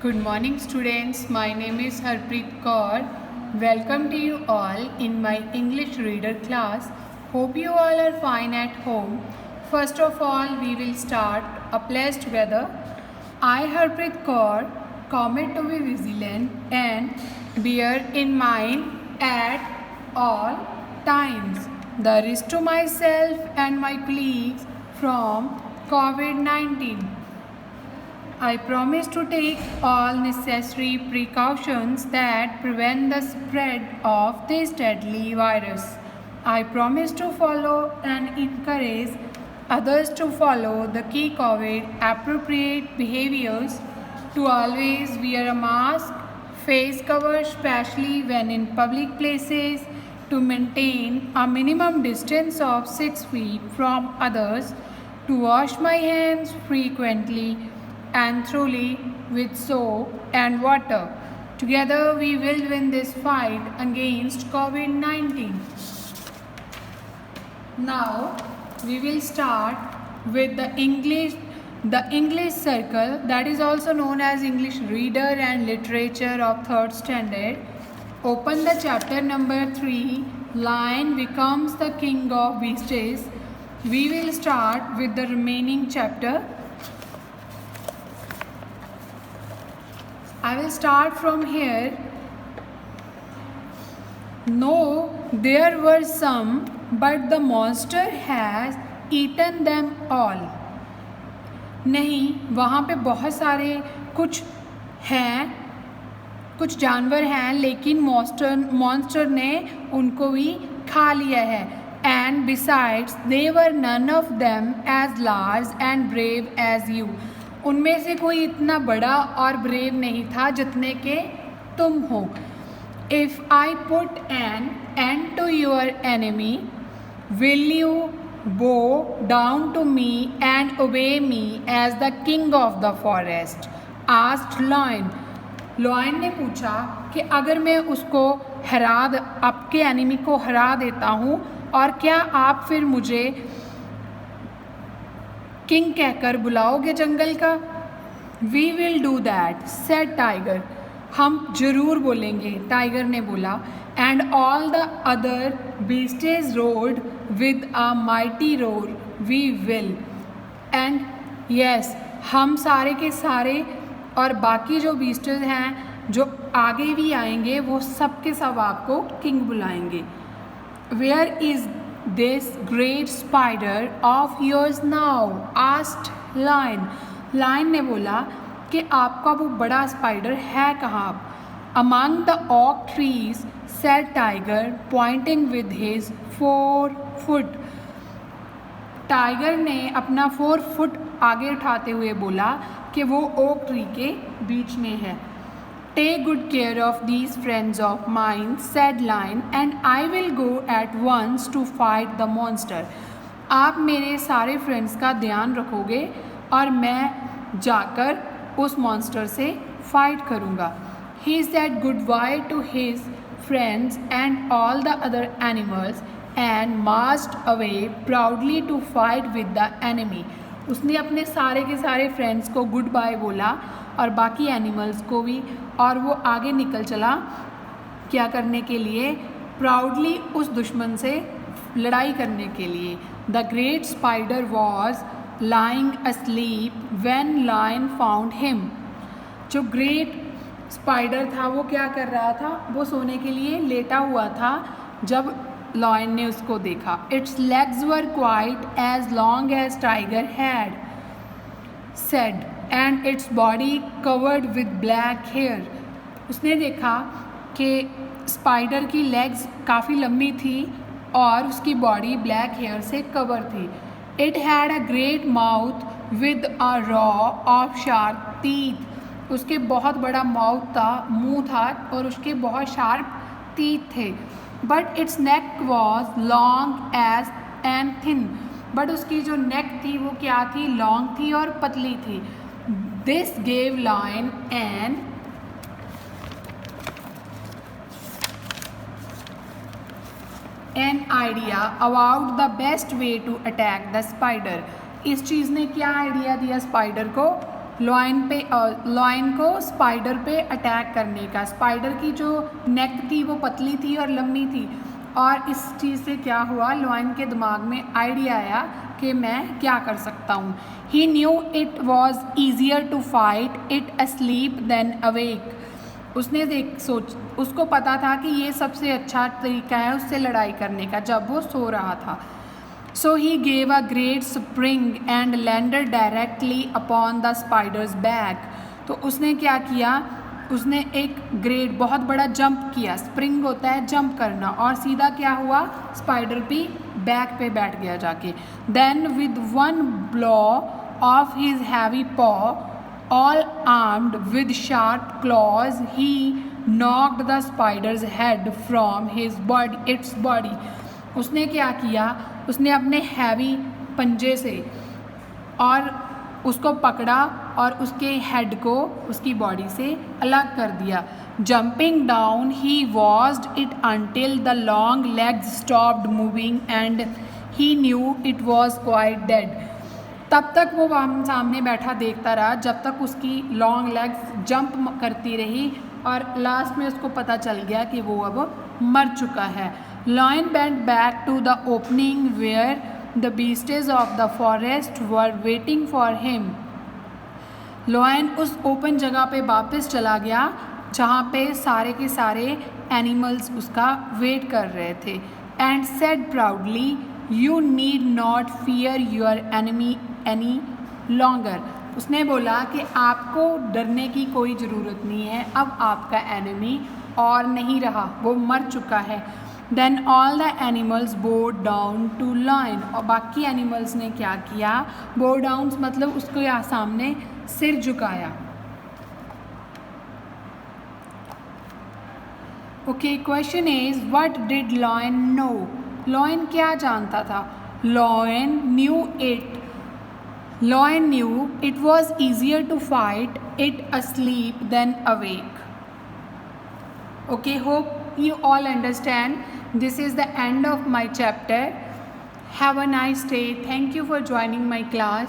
Good morning, students. My name is Harpreet Kaur. Welcome to you all in my English reader class. Hope you all are fine at home. First of all, we will start a place together. I, Harpreet Kaur, commit to be vigilant and bear in mind at all times the risk to myself and my colleagues from COVID-19. I promise to take all necessary precautions that prevent the spread of this deadly virus. I promise to follow and encourage others to follow the key COVID appropriate behaviors, to always wear a mask, face cover especially when in public places, to maintain a minimum distance of 6 feet from others, to wash my hands frequently and thoroughly with soap and water. Together we will win this fight against COVID-19. Now we will start with the English circle, that is also known as English reader and literature of 3rd standard. Open the chapter number 3, Lion becomes the king of beasts. We will start with the remaining chapter. I will start from here. No, there were some, but the monster has eaten them all. नहीं, वहाँ पे बहुत सारे कुछ हैं, कुछ जानवर हैं, लेकिन मॉन्स्टर ने उनको भी खा लिया है. And besides, they were none of them as large and brave as you. उनमें से कोई इतना बड़ा और ब्रेव नहीं था जितने के तुम हो. If I put an end to your enemy, will you bow down to me and obey me as the king of the forest? Asked Lion. Lion ने पूछा कि अगर मैं उसको आपके एनिमी को हरा देता हूँ, और क्या आप फिर मुझे किंग कहकर बुलाओगे जंगल का? We will do that, said tiger. हम जरूर बोलेंगे, टाइगर ने बोला. And all the other beasts roared with a mighty roar, we will. And yes, हम सारे के सारे और बाकी जो बीस्टेज हैं जो आगे भी आएंगे, वो सब के सब आपको किंग बुलाएंगे. Where is this great spider of yours now? asked Lion. Lion ने बोला कि आपका वो बड़ा स्पाइडर है कहाँ? Among the oak trees, said Tiger, pointing with his 4 foot. Tiger ने अपना 4 फुट आगे उठाते हुए बोला कि वो ओक ट्री के बीच में है. Take good care of these friends of mine, said Lion, and I will go at once to fight the monster. आप मेरे सारे फ्रेंड्स का ध्यान रखोगे और मैं जाकर उस मॉन्स्टर से फाइट करूँगा. He said goodbye to his friends and all the other animals and marched away proudly to fight with the enemy. उसने अपने सारे के सारे फ्रेंड्स को गुड बाय बोला और बाकी एनिमल्स को भी, और वो आगे निकल चला क्या करने के लिए? प्राउडली उस दुश्मन से लड़ाई करने के लिए. The great spider was lying asleep when lion found him. जो ग्रेट स्पाइडर था वो क्या कर रहा था? वो सोने के लिए लेटा हुआ था जब लायन ने उसको देखा. Its legs were quite as long as tiger had said and its body covered with black hair. उसने देखा कि स्पाइडर की लेग्स काफ़ी लंबी थी और उसकी बॉडी ब्लैक हेयर से कवर थी. It had a great mouth with a raw of sharp teeth. उसके बहुत बड़ा माउथ था, मुंह था, और उसके बहुत शार्प टीथ थे. But its neck was long edge and thin. But उसकी जो नेक थी वो क्या थी? लॉन्ग थी और पतली थी. This gave Lion an idea about the best way to attack the spider. इस चीज़ ने क्या आइडिया दिया स्पाइडर को? लॉयन को स्पाइडर पे अटैक करने का। स्पाइडर की जो नेक थी वो पतली थी और लंबी थी, और इस चीज़ से क्या हुआ, लॉयन के दिमाग में आइडिया आया कि मैं क्या कर सकता हूँ। He knew it was easier to fight it asleep than awake. उसने उसको पता था कि ये सबसे अच्छा तरीका है उससे लड़ाई करने का जब वो सो रहा था। So he gave a great spring and landed directly upon the spider's back. तो उसने क्या किया, उसने एक ग्रेट बहुत बड़ा जंप किया। स्प्रिंग होता है जंप करना, और सीधा क्या हुआ, स्पाइडर भी बैक पे बैठ गया जाके। Then with one blow of his heavy paw all armed with sharp claws he knocked the spider's head from its body। उसने क्या किया, उसने अपने हैवी पंजे से और उसको पकड़ा और उसके हेड को उसकी बॉडी से अलग कर दिया। Jumping down he watched it until the long legs stopped moving and he knew it was quite dead। तब तक वो सामने बैठा देखता रहा जब तक उसकी लॉन्ग लेग्स जंप करती रही, और लास्ट में उसको पता चल गया कि वो अब मर चुका है। Lion went back to the opening where the beasts of the forest were waiting for him. Lion उस ओपन जगह पे वापस चला गया जहाँ पे सारे के सारे एनिमल्स उसका वेट कर रहे थे। And said proudly, you need not fear your enemy any longer. उसने बोला कि आपको डरने की कोई ज़रूरत नहीं है, अब आपका एनिमी और नहीं रहा, वो मर चुका है। Then all the animals bow down to lion. और बाकी एनिमल्स ने क्या किया, बो डाउन मतलब उसको यहाँ सामने सिर झुकाया। Okay, question is what did lion know. Lion क्या जानता था। Lion knew it was easier to fight it asleep than awake। Okay, hope you all understand. This is the end of my chapter. Have a nice day. Thank you for joining my class.